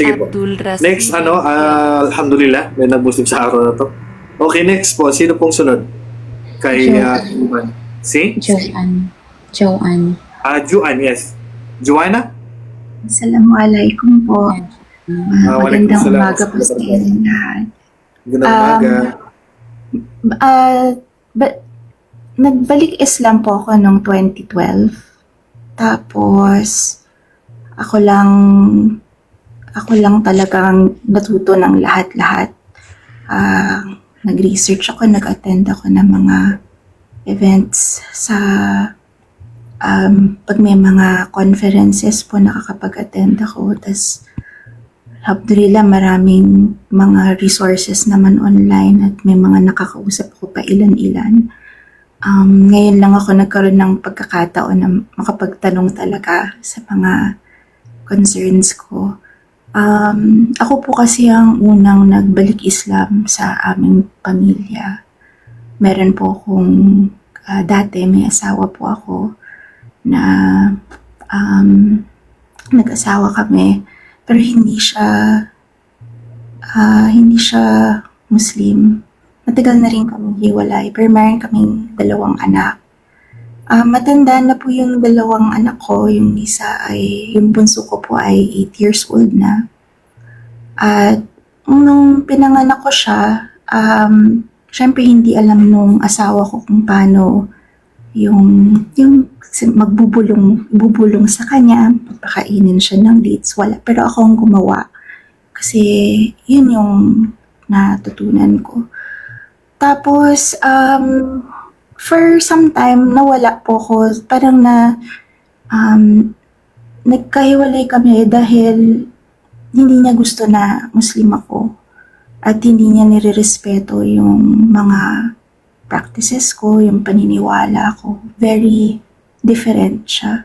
Sige po. Abdul Rasul. Next, alhamdulillah, may nag-Muslim sa araw na to. Okay, next po. Sino pong sunod? Kay, Iman. Si? Joanne. Juan, yes. Joanna? Assalamualaikum po. Magandang waalaikumsalam. umaga po sa inyong lahat. Magandang umaga. Nagbalik Islam po ako noong 2012. Tapos, ako lang talagang natuto ng lahat-lahat. Nag-research ako, nag-attend ako ng mga events sa pag may mga conferences po nakakapag-attend ako. Tapos, alhamdulillah, maraming mga resources naman online at may mga nakakausap ko pa ilan-ilan. Ngayon lang ako nagkaroon ng pagkakataon na makapagtanong talaga sa mga concerns ko. Ako po kasi ang unang nagbalik Islam sa aming pamilya. Meron po akong, dati may asawa po ako na nag-asawa kami, pero hindi siya Muslim. Matagal na rin kami hiwalay, pero meron kaming 2 anak. Matanda na po yung 2 anak ko. Yung bunso ko po ay 8 years old na. At nung pinanganak ko siya, syempre hindi alam nung asawa ko kung paano yung bubulong sa kanya, pagpakainin siya ng dates, wala. Pero ako ang gumawa. Kasi yun yung natutunan ko. Tapos, for some time, nawala po ko. Parang nagkahiwalay kami dahil hindi niya gusto na Muslim ako. At hindi niya nirerespeto yung mga practices ko, yung paniniwala ko. Very different siya.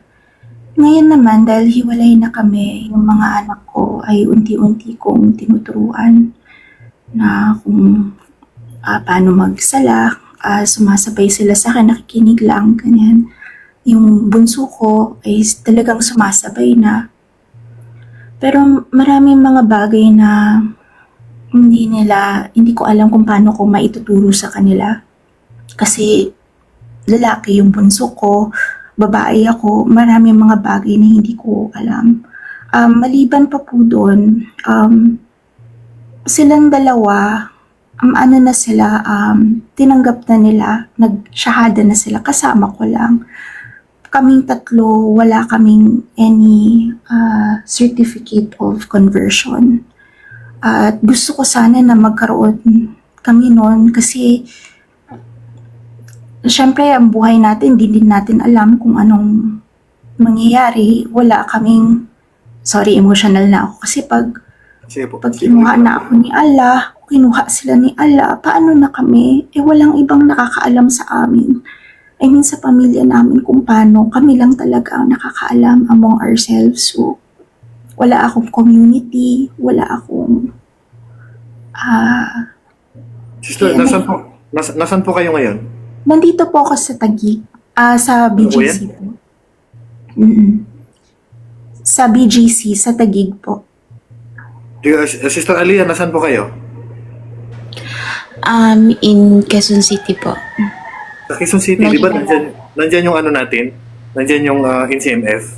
Ngayon naman, dahil hiwalay na kami, yung mga anak ko ay unti-unti kong tinuturuan na kung paano magsala, sumasabay sila sa akin, nakikinig lang, ganyan. Yung bunso ko ay talagang sumasabay na. Pero maraming mga bagay na hindi ko alam kung paano ko maituturo sa kanila. Kasi lalaki yung bunso ko, babae ako, maraming mga bagay na hindi ko alam. Maliban pa po doon, silang dalawa, tinanggap na nila, nag-shahada na sila, kasama ko lang. Kaming 3, wala kaming any certificate of conversion. At gusto ko sana na magkaroon kami noon kasi syempre ang buhay natin, hindi din natin alam kung anong mangyayari. Wala kaming, sorry, emotional na ako kasi pag kinuha na ako ni Allah, kinuha sila ni Allah, paano na kami? Walang ibang nakakaalam sa amin. I mean, sa pamilya namin kung paano. Kami lang talaga ang nakakaalam among ourselves. So, wala akong community, wala akong... Sister, nasan po kayo ngayon? Nandito po ako sa Taguig, sa BGC po. Sa BGC, sa Taguig po. Sister Aliyah, nasan po kayo? In Quezon City po. Sa Quezon City, di ba nandyan yung natin? Nandyan yung NCMF?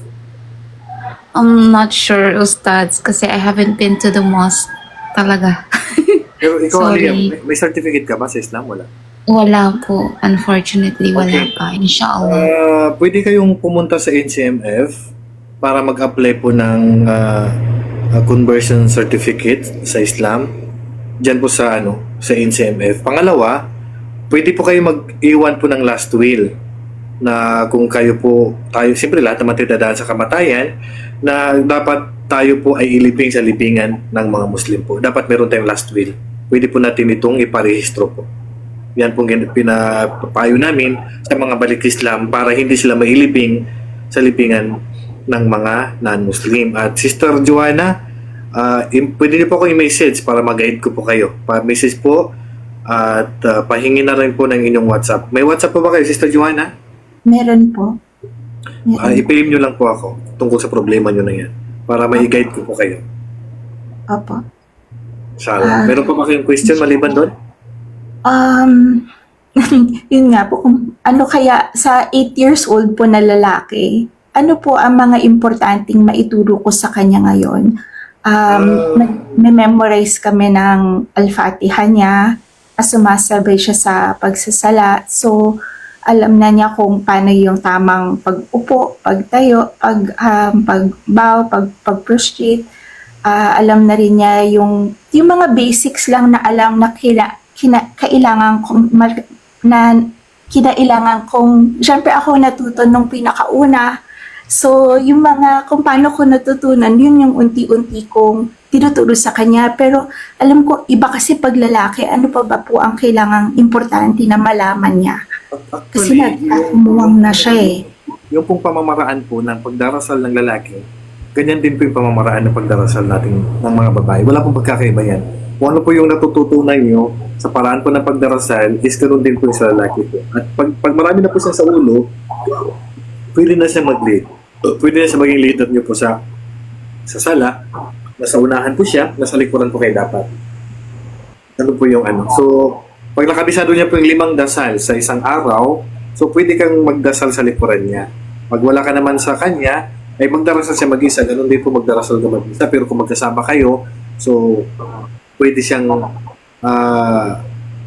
I'm not sure, Ustads, kasi I haven't been to the mosque talaga. Pero ikaw, Sorry. Aliyah, may certificate ka ba sa Islam? Wala. Wala po. Unfortunately, wala Okay. pa. Inshallah. Pwede kayong pumunta sa NCMF para mag-apply po ng conversion certificate sa Islam. Diyan po sa NCMF. Pangalawa, pwede po kayo mag-iwan po ng last will na kung tayo, siyempre lahat naman dadaan sa kamatayan, na dapat tayo po ay ilibing sa libingan ng mga Muslim po. Dapat meron tayong last will. Pwede po natin itong iparehistro po. Yan pong pinapayo namin sa mga balik Islam para hindi sila mailibing sa libingan ng mga non-Muslim. At Sister Joanna, pwede niyo po ako i-message para mag-guide ko po kayo. Pa-message po at pahingi na rin po ng inyong WhatsApp. May WhatsApp po ba kayo, Sister Joanna? Meron po. Ipilim nyo lang po ako tungkol sa problema nyo na yan para may guide ko po kayo. Opo. Inshallah. Meron pa ba kayong question maliban doon? Um, yun nga po, kung ano kaya sa 8 years old po na lalaki, ano po ang mga importanteng maituro ko sa kanya ngayon? Memorize kami ng Al-Fatiha niya, sumasabay siya sa pagsasala. So, alam na niya kung paano yung tamang pag-upo, pagtayo, pag-bow, pag-prostrate. Alam na rin niya yung mga basics lang na alam na kailangan kong, syempre ako natuto nung pinakauna. So, yung mga kung paano ko natutunan, yun yung unti-unti kong tinuturo sa kanya. Pero alam ko, iba kasi pag lalaki, ano pa ba po ang kailangang importante na malaman niya? Kasi nagkakumuwang na siya eh. Yung pong pamamaraan po ng pagdarasal ng lalaki, ganyan din po yung pamamaraan ng pagdarasal natin ng mga babae. Wala pong pagkakaiba yan. Kung ano po yung natututunan nyo sa paraan po ng pagdarasal, is ganun din po yung sa lalaki po. At pag marami na po siya sa ulo, pwede na siya mag-lead. Pwede na siya maging leader nyo po sa sala. Nasa unahan po siya, nasa likuran po kayo dapat. Ano po yung ano. So, pag nakabisado niya po yung 5 dasal sa isang araw, so pwede kang magdasal sa likuran niya. Pag wala ka naman sa kanya, ay magdarasal siya mag-isa. Ganun din po magdarasal ka mag-isa. Pero kung magkasama kayo, so pwede siyang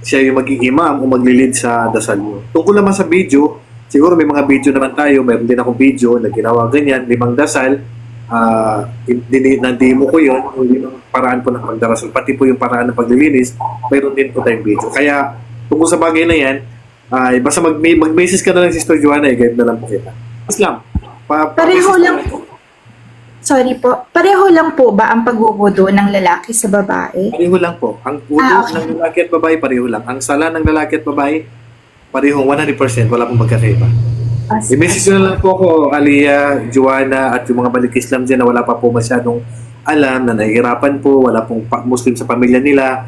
siya yung maging imam o maglilid sa dasal mo. Tungkol naman sa video, siguro may mga video naman tayo. Meron din akong video na ginawa ganyan, 5 dasal. Nandimo ko yun, yung paraan po ng pagdarasal, pati po yung paraan ng paglilinis, mayroon din po tayong video. Kaya, tungkol sa bagay na yan, basta mag-message ka na lang, Sister Joanna, guide na lang po kita. Islam. Pareho lang po. Sorry po. Pareho lang po ba ang pagwuwudo ng lalaki sa babae? Pareho lang po. Ang wudu Okay. ng lalaki at babae, pareho lang. Ang sala ng lalaki at babae, parehong 100%, wala pong pagkakaiba. I-message na lang po ako, Aliyah, Joanna, at yung mga balik Islam dyan na wala pa po masyadong alam, na nahihirapan po, wala pong Muslim sa pamilya nila.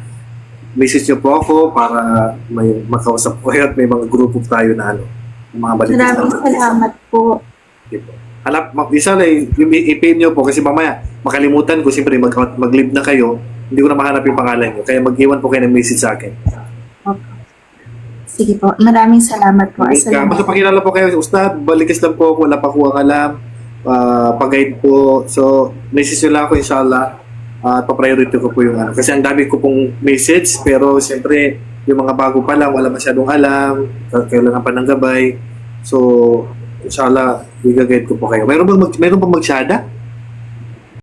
Message nyo po ako para may makausap ko at may mga grupo tayo na ano, yung mga balik Islam. Maraming salamat po. Hanap, isa na i-pin nyo po kasi mamaya makalimutan ko, siyempre mag-live na kayo, hindi ko na mahanap yung pangalan nyo, kaya mag-iwan po kayo ng message sa akin. Okay. Sige po. Maraming salamat po. Basta pakilala po kayo, Ustad, balikas lang po ako, wala pa ko ang alam, pag-guide po, so message nyo lang ako inshallah, pa-priority ko po yung ano, kasi ang dami ko pong message, pero siyempre yung mga bago pa lang, wala masyadong alam, kailangan pa ng gabay, so inshallah, i-guide ko po kayo. Meron bang magsyada?